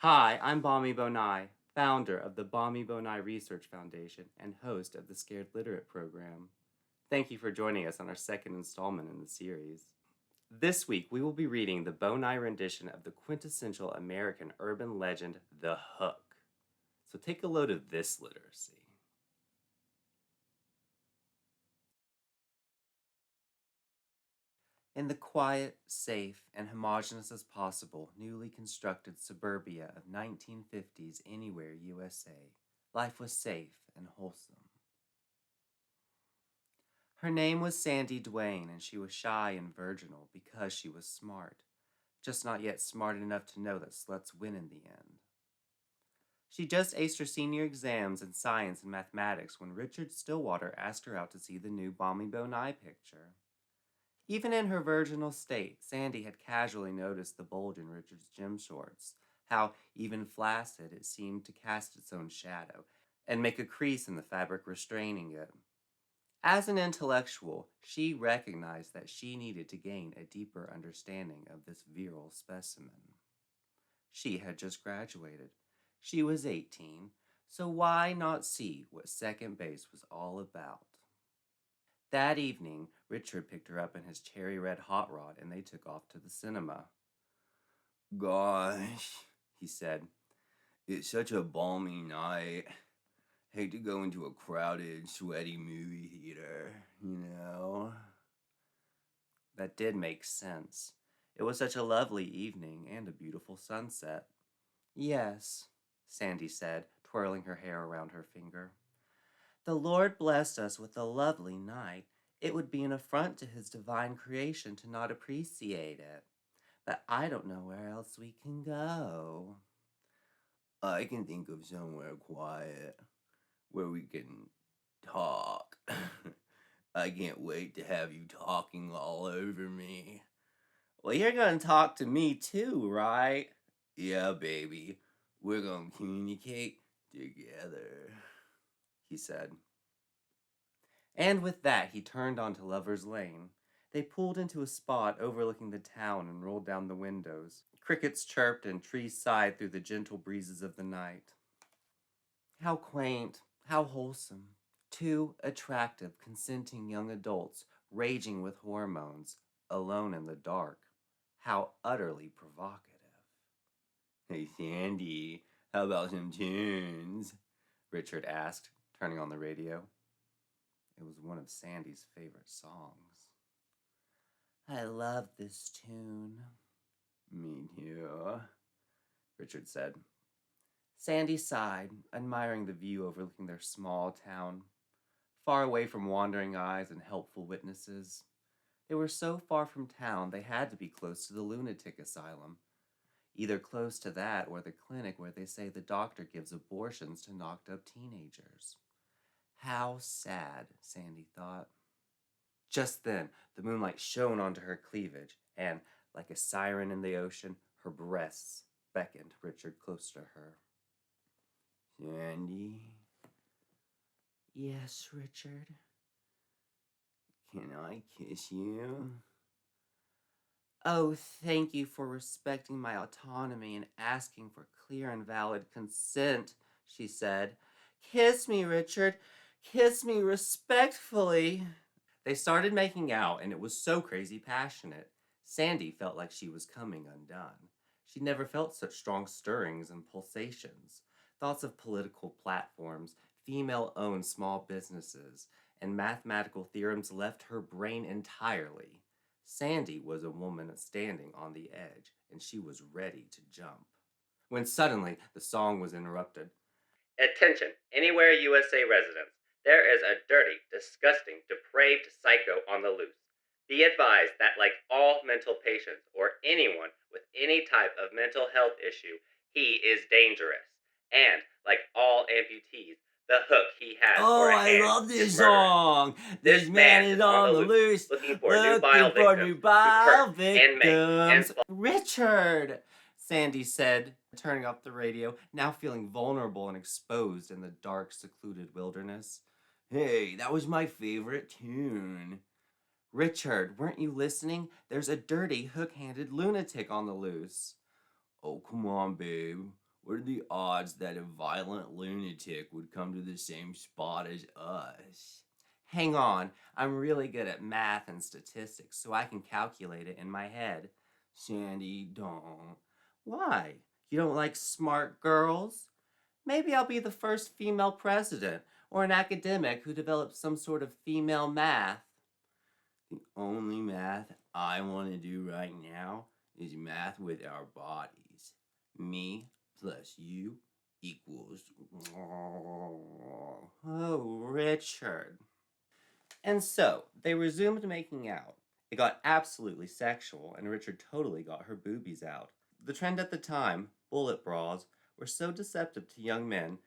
Hi, I'm Bami Boneye, founder of the Bami Boneye Research Foundation and host of the Scared Literate program. Thank you for joining us on our second installment in the series. This week, we will be reading the Boneye rendition of the quintessential American urban legend, The Hook. So take a load of this literacy. In the quiet, safe, and homogeneous as possible newly constructed suburbia of 1950s Anywhere, USA, life was safe and wholesome. Her name was Sandy Duane, and she was shy and virginal because she was smart, just not yet smart enough to know that sluts win in the end. She just aced her senior exams in science and mathematics when Richard Stillwater asked her out to see the new Bami Boneye picture. Even in her virginal state, Sandy had casually noticed the bulge in Richard's gym shorts, how, even flaccid, it seemed to cast its own shadow and make a crease in the fabric restraining it. As an intellectual, she recognized that she needed to gain a deeper understanding of this virile specimen. She had just graduated. She was 18, so why not see what second base was all about? That evening, Richard picked her up in his cherry red hot rod and they took off to the cinema. Gosh, he said, it's such a balmy night. Hate to go into a crowded, sweaty movie theater, you know? That did make sense. It was such a lovely evening and a beautiful sunset. Yes, Sandy said, twirling her hair around her finger. The Lord blessed us with a lovely night. It would be an affront to his divine creation to not appreciate it. But I don't know where else we can go. I can think of somewhere quiet where we can talk. I can't wait to have you talking all over me. Well, you're going to talk to me too, right? Yeah, baby. We're gonna communicate together, he said. And with that, he turned onto Lover's Lane. They pulled into a spot overlooking the town and rolled down the windows. Crickets chirped and trees sighed through the gentle breezes of the night. How quaint, how wholesome. Two attractive, consenting young adults, raging with hormones, alone in the dark. How utterly provocative. Hey, Sandy, how about some tunes? Richard asked, turning on the radio. It was one of Sandy's favorite songs. I love this tune. Me too, Richard said. Sandy sighed, admiring the view overlooking their small town, far away from wandering eyes and helpful witnesses. They were so far from town they had to be close to the lunatic asylum, either close to that or the clinic where they say the doctor gives abortions to knocked up teenagers. How sad, Sandy thought. Just then, the moonlight shone onto her cleavage, and, like a siren in the ocean, her breasts beckoned Richard close to her. Sandy? Yes, Richard? Can I kiss you? Oh, thank you for respecting my autonomy and asking for clear and valid consent, she said. Kiss me, Richard. Kiss me respectfully. They started making out, and it was so crazy passionate. Sandy felt like she was coming undone. She'd never felt such strong stirrings and pulsations. Thoughts of political platforms, female-owned small businesses, and mathematical theorems left her brain entirely. Sandy was a woman standing on the edge, and she was ready to jump. When suddenly, the song was interrupted. Attention, Anywhere USA residents. There is a dirty, disgusting, depraved psycho on the loose. Be advised that, like all mental patients or anyone with any type of mental health issue, he is dangerous. And, like all amputees, the hook he has for a hand I love this is song. This man is on the loose, looking for new bile victims and make and Richard, Sandy said, turning off the radio, now feeling vulnerable and exposed in the dark, secluded wilderness. Hey, that was my favorite tune. Richard, weren't you listening? There's a dirty, hook-handed lunatic on the loose. Oh, come on, babe. What are the odds that a violent lunatic would come to the same spot as us? Hang on, I'm really good at math and statistics, so I can calculate it in my head. Sandy, don't. Why? You don't like smart girls? Maybe I'll be the first female president, or an academic who develops some sort of female math. The only math I want to do right now is math with our bodies. Me plus you equals. Oh, Richard. And so, they resumed making out. It got absolutely sexual, and Richard totally got her boobies out. The trend at the time, bullet bras, were so deceptive to young men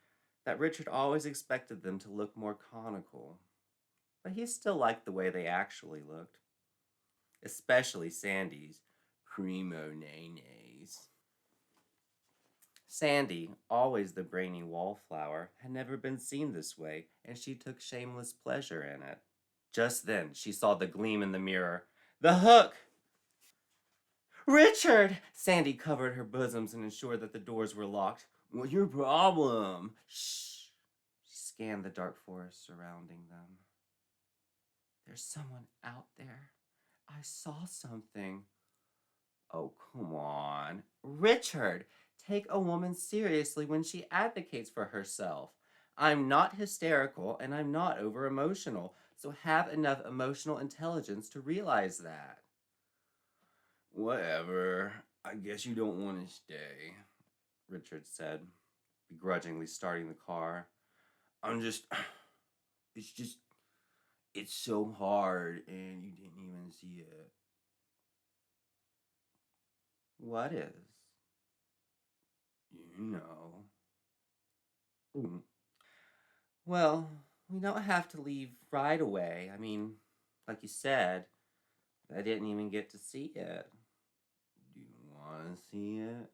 that Richard always expected them to look more conical. But he still liked the way they actually looked. Especially Sandy's Primo nays. Sandy, always the brainy wallflower, had never been seen this way, and she took shameless pleasure in it. Just then, she saw the gleam in the mirror. The hook! Richard! Sandy covered her bosoms and ensured that the doors were locked. What's your problem? Shh! She scanned the dark forest surrounding them. There's someone out there. I saw something. Oh, come on. Richard, take a woman seriously when she advocates for herself. I'm not hysterical and I'm not over emotional, so have enough emotional intelligence to realize that. Whatever. I guess you don't want to stay, Richard said, begrudgingly starting the car. It's so hard and you didn't even see it. What is? You know. Well, we don't have to leave right away. I mean, like you said, I didn't even get to see it. Do you want to see it?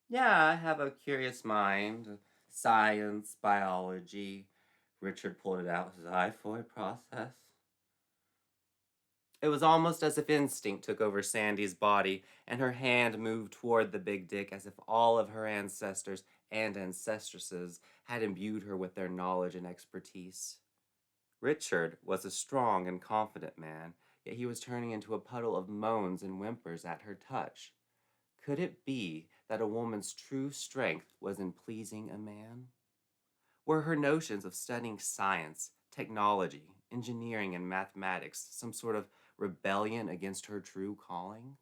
Yeah, I have a curious mind. Science, biology. Richard pulled it out. Xiphoid process. It was almost as if instinct took over Sandy's body, and her hand moved toward the big dick as if all of her ancestors and ancestresses had imbued her with their knowledge and expertise. Richard was a strong and confident man, yet he was turning into a puddle of moans and whimpers at her touch. Could it be that a woman's true strength was in pleasing a man? Were her notions of studying science, technology, engineering, and mathematics some sort of rebellion against her true calling?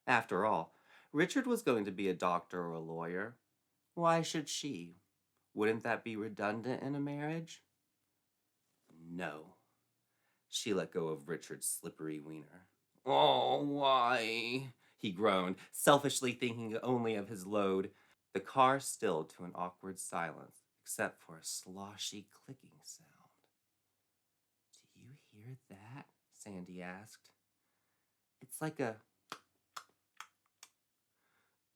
After all, Richard was going to be a doctor or a lawyer. Why should she? Wouldn't that be redundant in a marriage? No. She let go of Richard's slippery wiener. Oh, why? He groaned, selfishly thinking only of his load. The car stilled to an awkward silence, except for a sloshy clicking sound. Do you hear that? Sandy asked. It's like a...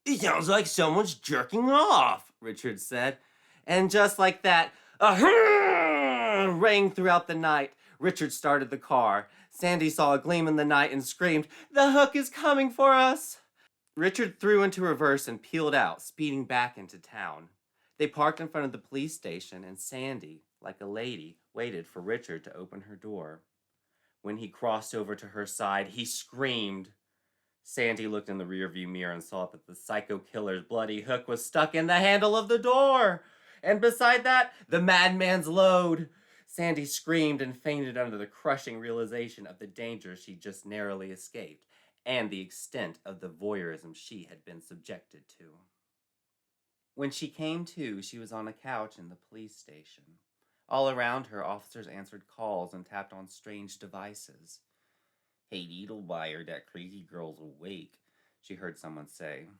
It sounds like someone's jerking off, Richard said. And just like that, a rang throughout the night. Richard started the car. Sandy saw a gleam in the night and screamed, "The hook is coming for us!" Richard threw into reverse and peeled out, speeding back into town. They parked in front of the police station, and Sandy, like a lady, waited for Richard to open her door. When he crossed over to her side, he screamed. Sandy looked in the rearview mirror and saw that the psycho killer's bloody hook was stuck in the handle of the door. And beside that, the madman's load. Sandy screamed and fainted under the crushing realization of the danger she just narrowly escaped, and the extent of the voyeurism she had been subjected to. When she came to, she was on a couch in the police station. All around her, officers answered calls and tapped on strange devices. "Hey, Needlebuyer, that crazy girl's awake," she heard someone say.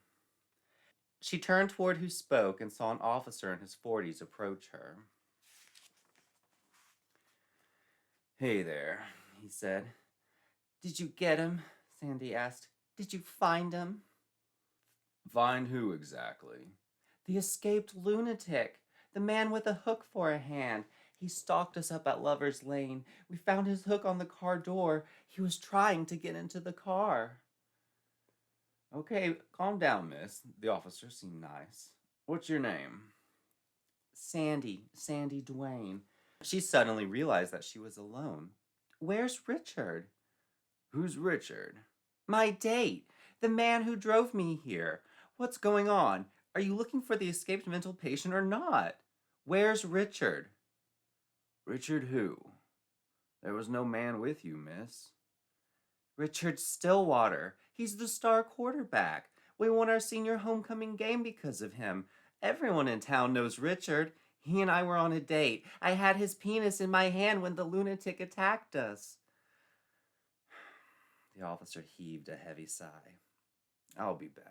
She turned toward who spoke and saw an officer in his 40s approach her. "Hey there," he said. "Did you get him?" Sandy asked. "Did you find him?" Find who exactly? "The escaped lunatic. The man with a hook for a hand. He stalked us up at Lover's Lane. We found his hook on the car door. He was trying to get into the car." Okay, calm down, miss. The officer seemed nice. What's your name? Sandy Duane. She suddenly realized that she was alone. Where's Richard? Who's Richard? My date. The man who drove me here. What's going on? Are you looking for the escaped mental patient or not? Where's Richard? Richard who? There was no man with you, miss. Richard Stillwater. He's the star quarterback. We won our senior homecoming game because of him. Everyone in town knows Richard. He and I were on a date. I had his penis in my hand when the lunatic attacked us. The officer heaved a heavy sigh. I'll be back.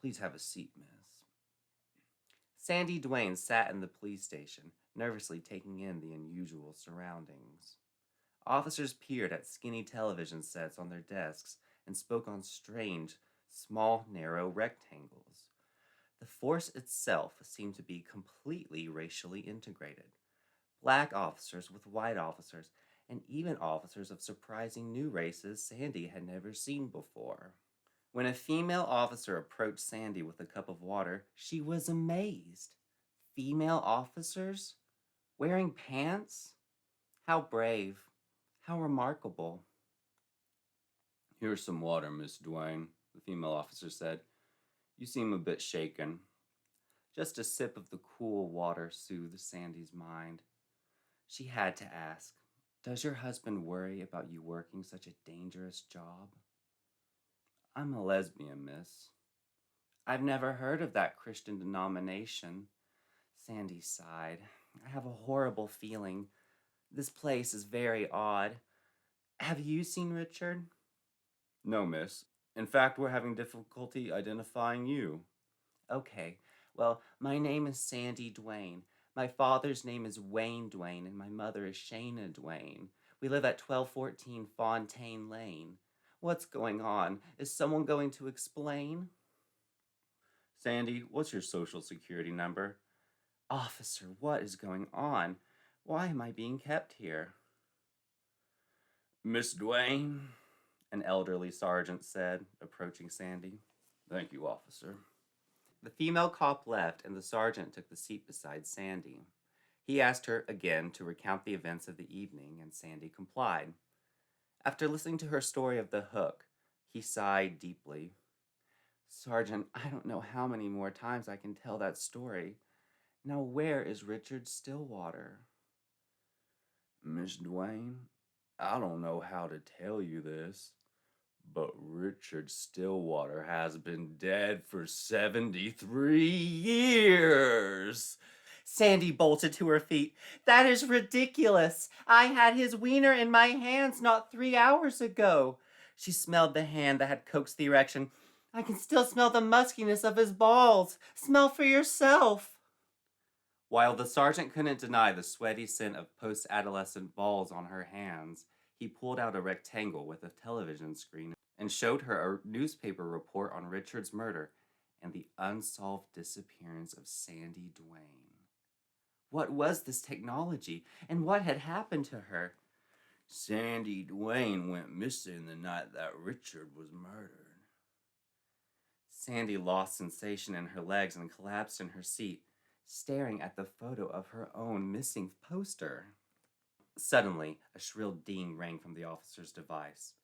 Please have a seat, miss. Sandy Duane sat in the police station, nervously taking in the unusual surroundings. Officers peered at skinny television sets on their desks and spoke on strange, small, narrow rectangles. The force itself seemed to be completely racially integrated. Black officers with white officers, and even officers of surprising new races Sandy had never seen before. When a female officer approached Sandy with a cup of water, she was amazed. Female officers? Wearing pants? How brave. How remarkable. Here's some water, Miss Duane, the female officer said. You seem a bit shaken. Just a sip of the cool water soothed Sandy's mind. She had to ask, does your husband worry about you working such a dangerous job? I'm a lesbian, miss. I've never heard of that Christian denomination. Sandy sighed. I have a horrible feeling. This place is very odd. Have you seen Richard? No, miss. In fact, we're having difficulty identifying you. Okay. Well, my name is Sandy Duane. My father's name is Wayne Duane, and my mother is Shayna Duane. We live at 1214 Fontaine Lane. What's going on? Is someone going to explain? Sandy, what's your social security number? Officer, what is going on? Why am I being kept here? Miss Duane, an elderly sergeant said, approaching Sandy. Thank you, officer. The female cop left, and the sergeant took the seat beside Sandy. He asked her again to recount the events of the evening, and Sandy complied. After listening to her story of the hook, he sighed deeply. Sergeant, I don't know how many more times I can tell that story. Now where is Richard Stillwater? Miss Duane, I don't know how to tell you this, but Richard Stillwater has been dead for 73 years. Sandy bolted to her feet. That is ridiculous. I had his wiener in my hands not 3 hours ago. She smelled the hand that had coaxed the erection. I can still smell the muskiness of his balls. Smell for yourself. While the sergeant couldn't deny the sweaty scent of post-adolescent balls on her hands, he pulled out a rectangle with a television screen and showed her a newspaper report on Richard's murder and the unsolved disappearance of Sandy Duane. What was this technology, and what had happened to her? Sandy Duane went missing the night that Richard was murdered. Sandy lost sensation in her legs and collapsed in her seat, staring at the photo of her own missing poster. Suddenly, a shrill ding rang from the officer's device.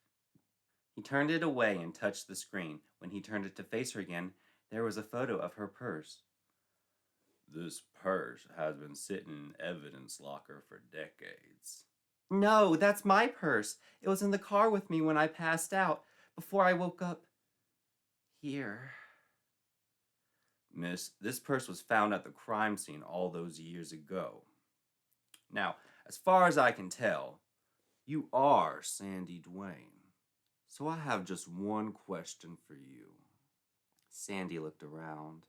He turned it away and touched the screen. When he turned it to face her again, there was a photo of her purse. This purse has been sitting in evidence locker for decades. No, that's my purse. It was in the car with me when I passed out, before I woke up here. Miss, this purse was found at the crime scene all those years ago. Now, as far as I can tell, you are Sandy Duane. So I have just one question for you. Sandy looked around.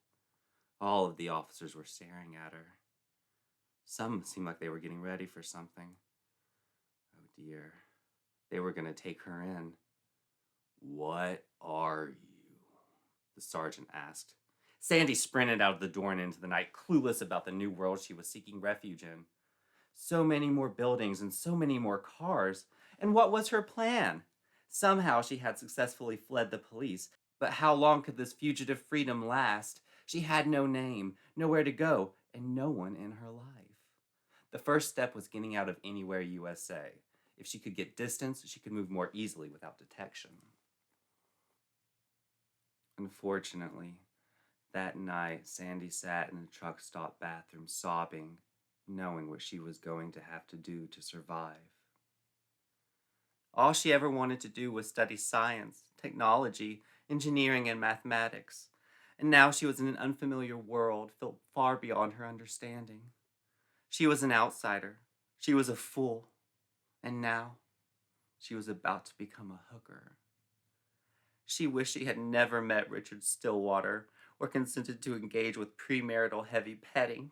All of the officers were staring at her. Some seemed like they were getting ready for something. Oh dear. They were going to take her in. What are you? The sergeant asked. Sandy sprinted out of the door and into the night, clueless about the new world she was seeking refuge in. So many more buildings and so many more cars. And what was her plan? Somehow she had successfully fled the police, But how long could this fugitive freedom last? She had no name, nowhere to go, and no one in her life. The first step was getting out of Anywhere, USA. If she could get distance, she could move more easily without detection. Unfortunately, that night, Sandy sat in a truck stop bathroom sobbing, knowing what she was going to have to do to survive. All she ever wanted to do was study science, technology, engineering, and mathematics. And now she was in an unfamiliar world felt far beyond her understanding. She was an outsider. She was a fool. And now she was about to become a hooker. She wished she had never met Richard Stillwater or consented to engage with premarital heavy petting.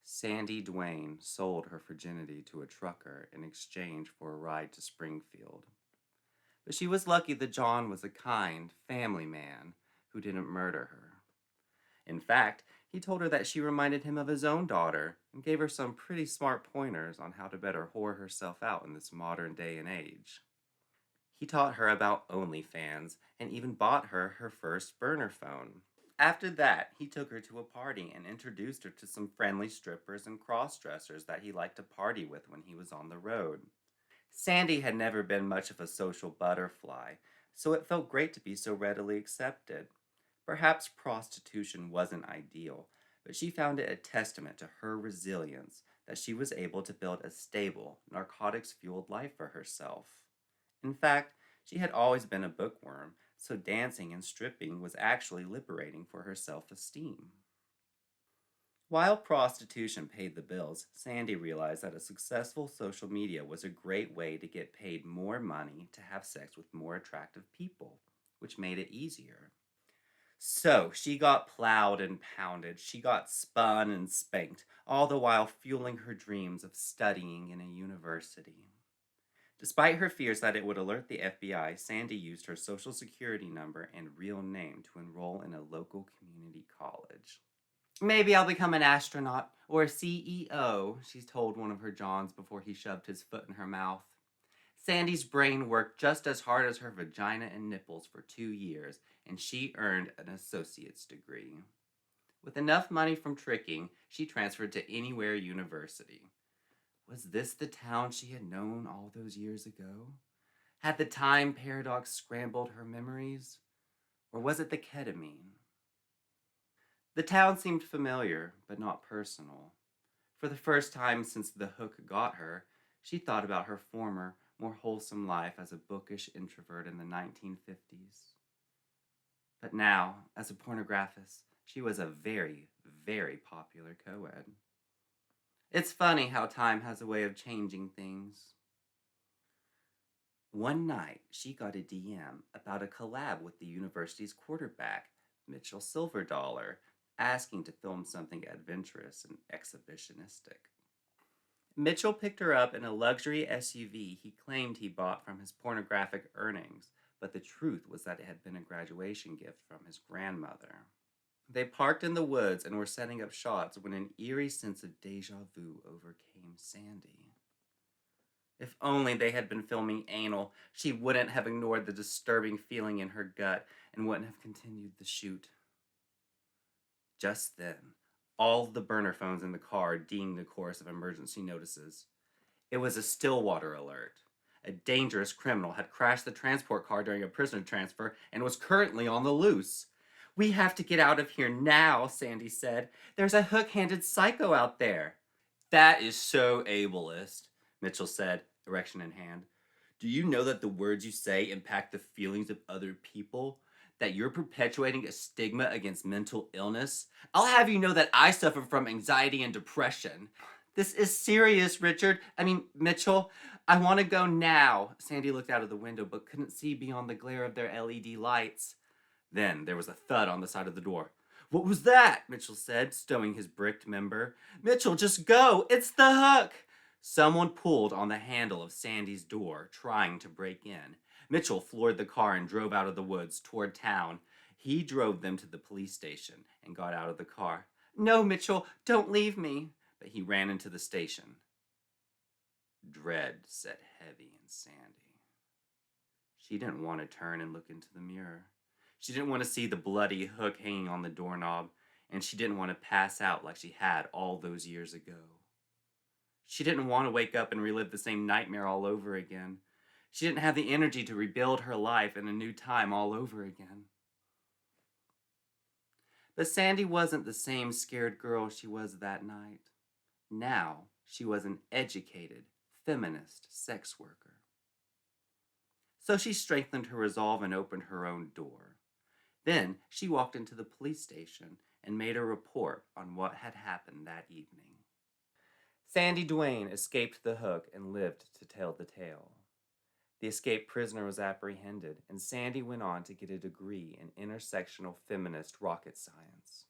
Sandy Duane sold her virginity to a trucker in exchange for a ride to Springfield. But she was lucky that John was a kind, family man who didn't murder her. In fact, he told her that she reminded him of his own daughter and gave her some pretty smart pointers on how to better whore herself out in this modern day and age. He taught her about OnlyFans and even bought her first burner phone. After that, he took her to a party and introduced her to some friendly strippers and cross-dressers that he liked to party with when he was on the road. Sandy had never been much of a social butterfly, so it felt great to be so readily accepted. Perhaps prostitution wasn't ideal, but she found it a testament to her resilience that she was able to build a stable, narcotics-fueled life for herself. In fact, she had always been a bookworm, so dancing and stripping was actually liberating for her self-esteem. While prostitution paid the bills, Sandy realized that a successful social media was a great way to get paid more money to have sex with more attractive people, which made it easier. So she got plowed and pounded, she got spun and spanked, all the while fueling her dreams of studying in a university. Despite her fears that it would alert the FBI, Sandy used her social security number and real name to enroll in a local community college. Maybe I'll become an astronaut or a CEO, she told one of her Johns before he shoved his foot in her mouth. Sandy's brain worked just as hard as her vagina and nipples for 2 years, and she earned an associate's degree. With enough money from tricking, she transferred to Anywhere University. Was this the town she had known all those years ago? Had the time paradox scrambled her memories? Or was it the ketamine? The town seemed familiar, but not personal. For the first time since the hook got her, she thought about her former, more wholesome life as a bookish introvert in the 1950s. But now, as a pornographist, she was a very, very popular co-ed. It's funny how time has a way of changing things. One night, she got a DM about a collab with the university's quarterback, Mitchell Silverdollar, asking to film something adventurous and exhibitionistic. Mitchell picked her up in a luxury SUV he claimed he bought from his pornographic earnings, but the truth was that it had been a graduation gift from his grandmother. They parked in the woods and were setting up shots when an eerie sense of deja vu overcame Sandy. If only they had been filming anal, she wouldn't have ignored the disturbing feeling in her gut and wouldn't have continued the shoot. Just then, all the burner phones in the car dinged a chorus of emergency notices. It was a Stillwater alert. A dangerous criminal had crashed the transport car during a prisoner transfer and was currently on the loose. "We have to get out of here now," Sandy said. "There's a hook-handed psycho out there." "That is so ableist," Mitchell said, erection in hand. "Do you know that the words you say impact the feelings of other people? That you're perpetuating a stigma against mental illness? I'll have you know that I suffer from anxiety and depression." "This is serious, Mitchell. I want to go now." Sandy looked out of the window but couldn't see beyond the glare of their LED lights. Then there was a thud on the side of the door. "What was that?" Mitchell said, stowing his bricked member. "Mitchell, just go! It's the hook!" Someone pulled on the handle of Sandy's door, trying to break in. Mitchell floored the car and drove out of the woods toward town. He drove them to the police station and got out of the car. "No, Mitchell, don't leave me." But he ran into the station. Dread set heavy in Sandy. She didn't want to turn and look into the mirror. She didn't want to see the bloody hook hanging on the doorknob, and she didn't want to pass out like she had all those years ago. She didn't want to wake up and relive the same nightmare all over again. She didn't have the energy to rebuild her life in a new time all over again. But Sandy wasn't the same scared girl she was that night. Now she was an educated, feminist sex worker. So she strengthened her resolve and opened her own door. Then she walked into the police station and made a report on what had happened that evening. Sandy Duane escaped the hook and lived to tell the tale. The escaped prisoner was apprehended, and Sandy went on to get a degree in intersectional feminist rocket science.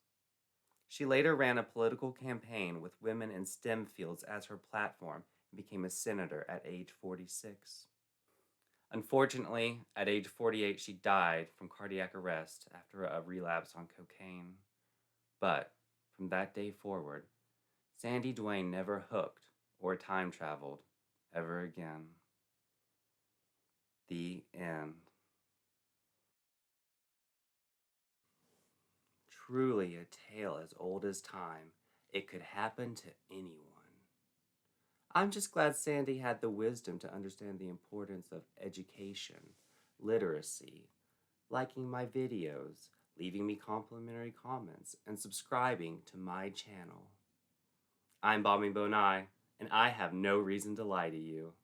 She later ran a political campaign with women in STEM fields as her platform and became a senator at age 46. Unfortunately, at age 48, she died from cardiac arrest after a relapse on cocaine. But from that day forward, Sandy Duane never hooked or time traveled ever again. The end. Truly a tale as old as time. It could happen to anyone. I'm just glad Sandy had the wisdom to understand the importance of education, literacy, liking my videos, leaving me complimentary comments, and subscribing to my channel. I'm Bami Boneye, and I have no reason to lie to you.